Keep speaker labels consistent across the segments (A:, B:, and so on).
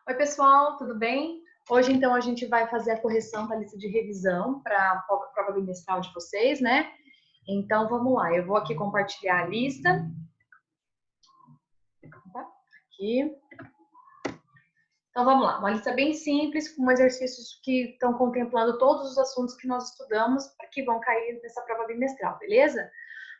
A: Oi, pessoal, tudo bem? Hoje, então, a gente vai fazer a correção da lista de revisão para a prova bimestral de vocês, né? Então, vamos lá. Eu vou aqui compartilhar a lista. Aqui. Então, vamos lá. Uma lista bem simples, com exercícios que estão contemplando todos os assuntos que nós estudamos, que vão cair nessa prova bimestral, beleza?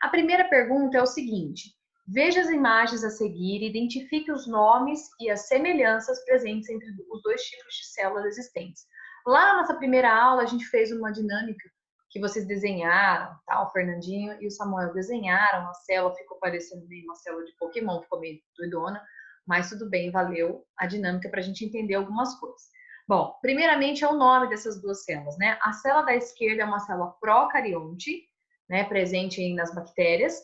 A: A primeira pergunta é o seguinte: veja as imagens a seguir e identifique os nomes e as semelhanças presentes entre os dois tipos de células existentes. Lá na nossa primeira aula, a gente fez uma dinâmica que vocês desenharam, tá? O Fernandinho e o Samuel desenharam a célula, ficou parecendo meio uma célula de Pokémon, ficou meio doidona, mas tudo bem, valeu a dinâmica para a gente entender algumas coisas. Bom, primeiramente é o nome dessas duas células, né? A célula da esquerda é uma célula procarionte, né, presente nas bactérias,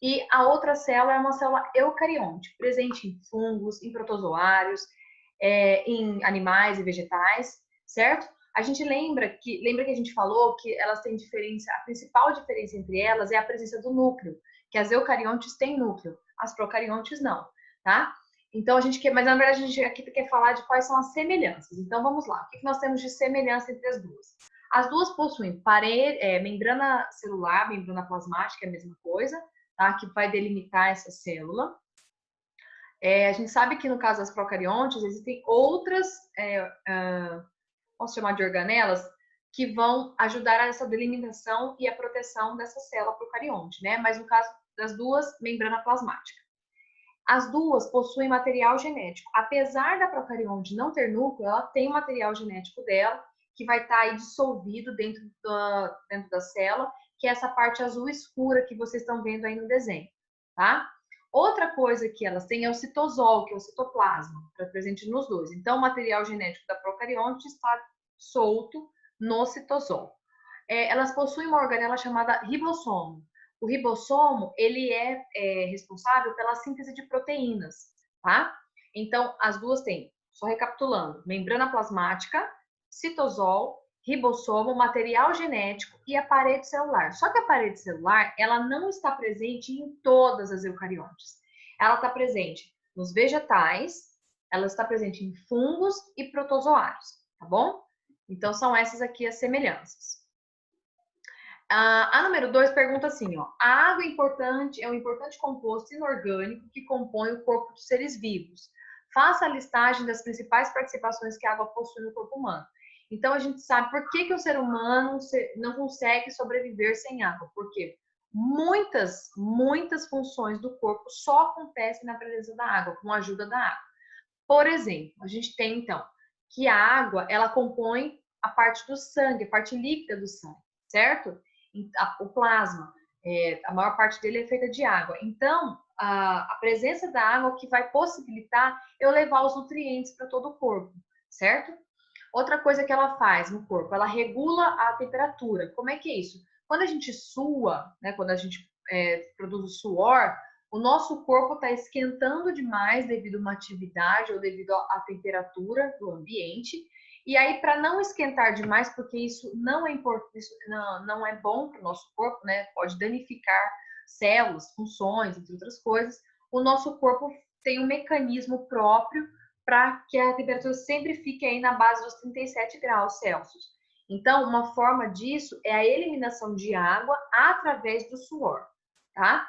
A: e a outra célula é uma célula eucarionte, presente em fungos, em protozoários, em animais e vegetais, certo? A gente lembra que a gente falou que elas têm diferença, a principal diferença entre elas é a presença do núcleo, que as eucariontes têm núcleo, as procariontes não, tá? Então a gente quer, mas na verdade a gente aqui quer falar de quais são as semelhanças. Então vamos lá, o que nós temos de semelhança entre as duas? As duas possuem membrana celular, membrana plasmática, é a mesma coisa, tá? Que vai delimitar essa célula. A gente sabe que no caso das procariontes existem outras, posso chamar de organelas, que vão ajudar a essa delimitação e a proteção dessa célula procarionte, né? Mas no caso das duas, membrana plasmática. As duas possuem material genético. Apesar da procarionte não ter núcleo, ela tem o material genético dela, que vai estar aí dissolvido dentro da célula, que é essa parte azul escura que vocês estão vendo aí no desenho, tá? Outra coisa que elas têm é o citosol, que é o citoplasma, presente nos dois. Então, o material genético da procarionte está solto no citosol. Elas possuem uma organela chamada ribossomo. O ribossomo, ele é responsável pela síntese de proteínas, tá? Então, as duas têm, só recapitulando, membrana plasmática, citosol, ribossomo, material genético e a parede celular. Só que a parede celular, ela não está presente em todas as eucariontes. Ela está presente nos vegetais, ela está presente em fungos e protozoários, tá bom? Então, são essas aqui as semelhanças. A número 2 pergunta assim, ó, a água é um importante composto inorgânico que compõe o corpo dos seres vivos. Faça a listagem das principais participações que a água possui no corpo humano. Então, a gente sabe por que o ser humano não consegue sobreviver sem água. Porque muitas funções do corpo só acontecem na presença da água, com a ajuda da água. Por exemplo, a gente tem, então, que a água, ela compõe a parte do sangue, a parte líquida do sangue, certo? O plasma, a maior parte dele é feita de água. Então, a presença da água que vai possibilitar eu levar os nutrientes para todo o corpo, certo? Outra coisa que ela faz no corpo, ela regula a temperatura. Como é que é isso? Quando a gente sua, né, quando a gente produz o suor, o nosso corpo está esquentando demais devido a uma atividade ou devido à temperatura do ambiente. E aí, para não esquentar demais, porque isso não é importante, isso não é bom para o nosso corpo, né? Pode danificar células, funções, entre outras coisas. O nosso corpo tem um mecanismo próprio para que a temperatura sempre fique aí na base dos 37 graus Celsius. Então, uma forma disso é a eliminação de água através do suor, tá?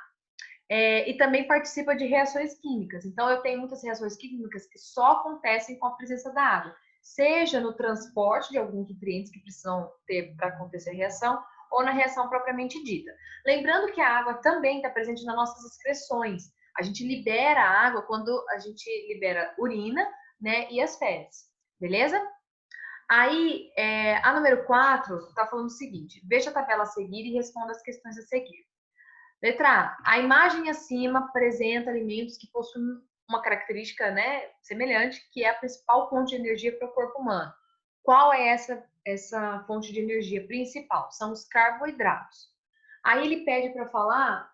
A: E também participa de reações químicas. Então, eu tenho muitas reações químicas que só acontecem com a presença da água, seja no transporte de alguns nutrientes que precisam ter para acontecer a reação, ou na reação propriamente dita. Lembrando que a água também está presente nas nossas excreções. A gente libera a água quando a gente libera urina, né, e as fezes, beleza? Aí, a número 4 está falando o seguinte: veja a tabela a seguir e responda as questões a seguir. Letra A. A imagem acima apresenta alimentos que possuem uma característica, né, semelhante, que é a principal fonte de energia para o corpo humano. Qual é essa fonte de energia principal? São os carboidratos. Aí ele pede para falar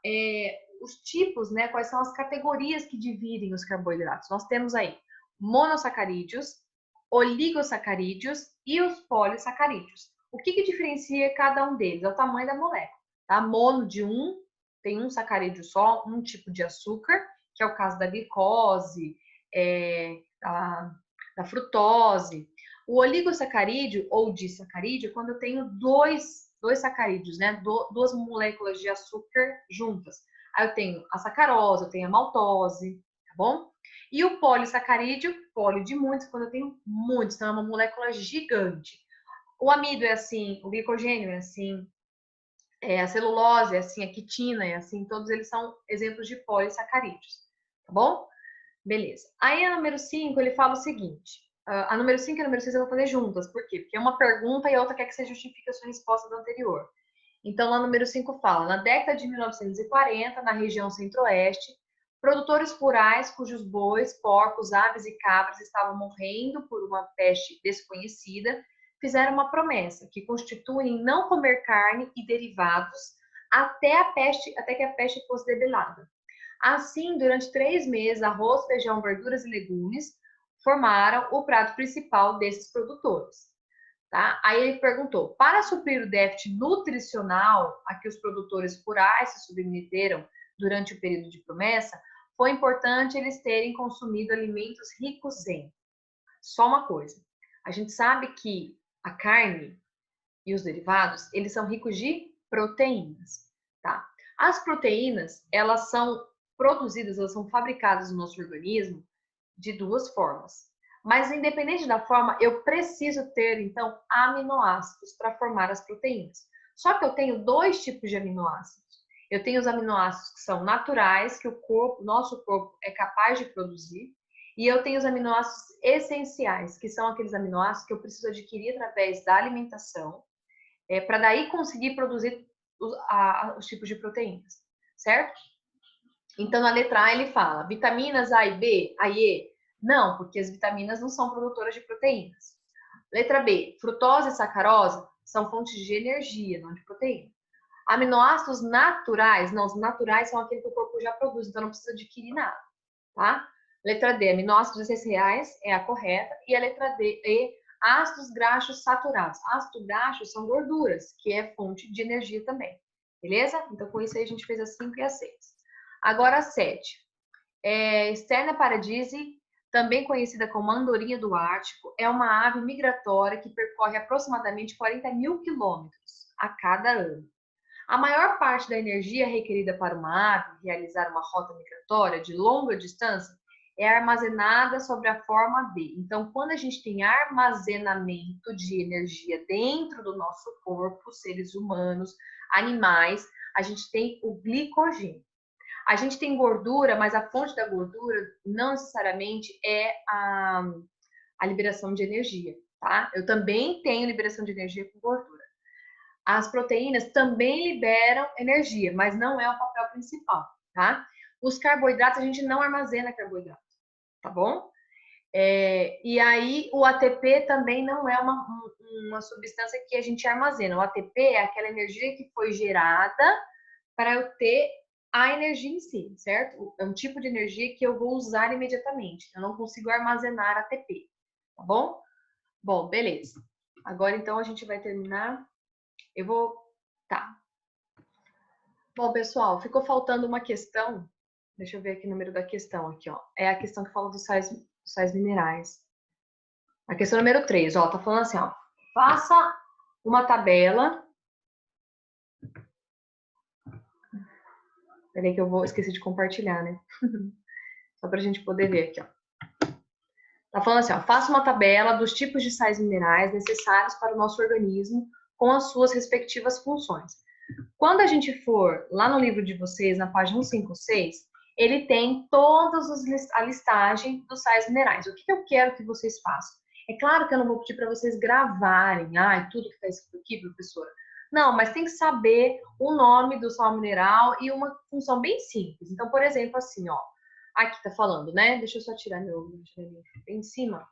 A: os tipos, né, quais são as categorias que dividem os carboidratos. Nós temos aí monossacarídeos, oligosacarídeos e os polissacarídeos. O que diferencia cada um deles? É o tamanho da molécula. Tá? Mono de tem um sacarídeo só, um tipo de açúcar, que é o caso da glicose, da frutose. O oligosacarídeo ou disacarídeo, quando eu tenho dois sacarídeos, né? Duas moléculas de açúcar juntas. Aí eu tenho a sacarose, eu tenho a maltose, tá bom? E o polissacarídeo, poli de muitos, quando eu tenho muitos, então é uma molécula gigante. O amido é assim, o glicogênio é assim, a celulose é assim, a quitina é assim, todos eles são exemplos de polissacarídeos, tá bom? Beleza. Aí a número 5, ele fala o seguinte, a número 5 e a número 6 eu vou fazer juntas, por quê? Porque uma pergunta e a outra quer que você justifique a sua resposta da anterior. Então, lá no número 5 fala, na década de 1940, na região centro-oeste, produtores rurais cujos bois, porcos, aves e cabras estavam morrendo por uma peste desconhecida, fizeram uma promessa, que constituem não comer carne e derivados até que a peste fosse debelada. Assim, durante 3 meses, arroz, feijão, verduras e legumes formaram o prato principal desses produtores. Tá? Aí ele perguntou, para suprir o déficit nutricional a que os produtores rurais se submeteram durante o período de promessa, foi importante eles terem consumido alimentos ricos em. Só uma coisa, a gente sabe que a carne e os derivados, eles são ricos de proteínas, tá? As proteínas, elas são produzidas, elas são fabricadas no nosso organismo de duas formas. Mas independente da forma, eu preciso ter, então, aminoácidos para formar as proteínas. Só que eu tenho dois tipos de aminoácidos. Eu tenho os aminoácidos que são naturais, que o nosso corpo é capaz de produzir, e eu tenho os aminoácidos essenciais, que são aqueles aminoácidos que eu preciso adquirir através da alimentação, para daí conseguir produzir os tipos de proteínas, certo? Então, na letra A ele fala, vitaminas A e B, A e E? Não, porque as vitaminas não são produtoras de proteínas. Letra B, frutose e sacarose são fontes de energia, não de proteína. Aminoácidos naturais, não, os naturais são aqueles que o corpo já produz, então não precisa adquirir nada, tá? Letra D, aminoácidos essenciais é a correta. E a letra D, E, ácidos graxos saturados. Ácidos graxos são gorduras, que é fonte de energia também, beleza? Então, com isso aí a gente fez a 5 e a 6. Agora a 7. Sterna paradisi, também conhecida como andorinha do Ártico, é uma ave migratória que percorre aproximadamente 40 mil quilômetros a cada ano. A maior parte da energia requerida para uma ave realizar uma rota migratória de longa distância é armazenada sob a forma de. Então, quando a gente tem armazenamento de energia dentro do nosso corpo, seres humanos, animais, a gente tem o glicogênio. A gente tem gordura, mas a fonte da gordura não necessariamente é a liberação de energia, tá? Eu também tenho liberação de energia com gordura. As proteínas também liberam energia, mas não é o papel principal, tá? Os carboidratos, a gente não armazena carboidrato, tá bom? E aí, o ATP também não é uma substância que a gente armazena. O ATP é aquela energia que foi gerada para eu ter a energia em si, certo? É um tipo de energia que eu vou usar imediatamente. Eu não consigo armazenar ATP, tá bom? Bom, beleza. Agora, então, a gente vai terminar. Tá. Bom, pessoal, ficou faltando uma questão. Deixa eu ver aqui o número da questão aqui, ó. É a questão que fala dos sais minerais. A questão número 3, ó, tá falando assim, ó. Faça uma tabela. Peraí que eu esqueci de compartilhar, né? Só pra gente poder ver aqui, ó. Tá falando assim, ó. Faça uma tabela dos tipos de sais minerais necessários para o nosso organismo com as suas respectivas funções. Quando a gente for lá no livro de vocês, na página 156, ele tem todas a listagem dos sais minerais. O que eu quero que vocês façam? É claro que eu não vou pedir para vocês gravarem, tudo que está escrito aqui, professora. Não, mas tem que saber o nome do sal mineral e uma função bem simples. Então, por exemplo, assim, ó, aqui tá falando, né? Deixa eu só tirar meu bem em cima.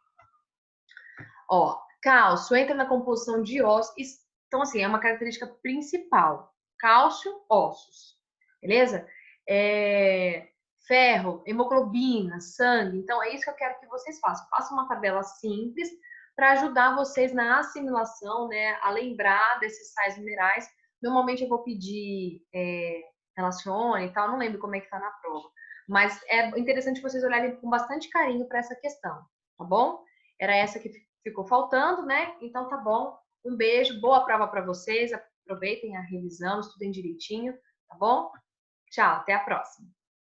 A: Ó, cálcio entra na composição de ossos. Então, assim, é uma característica principal. Cálcio, ossos. Beleza? Ferro, hemoglobina, sangue. Então, é isso que eu quero que vocês façam. Façam uma tabela simples para ajudar vocês na assimilação, né? A lembrar desses sais minerais. Normalmente eu vou pedir relacione e tal. Não lembro como é que tá na prova. Mas é interessante vocês olharem com bastante carinho para essa questão, tá bom? Era essa que ficou faltando, né? Então tá bom. Um beijo, boa prova para vocês. Aproveitem a revisão, estudem direitinho, tá bom? Tchau, até a próxima.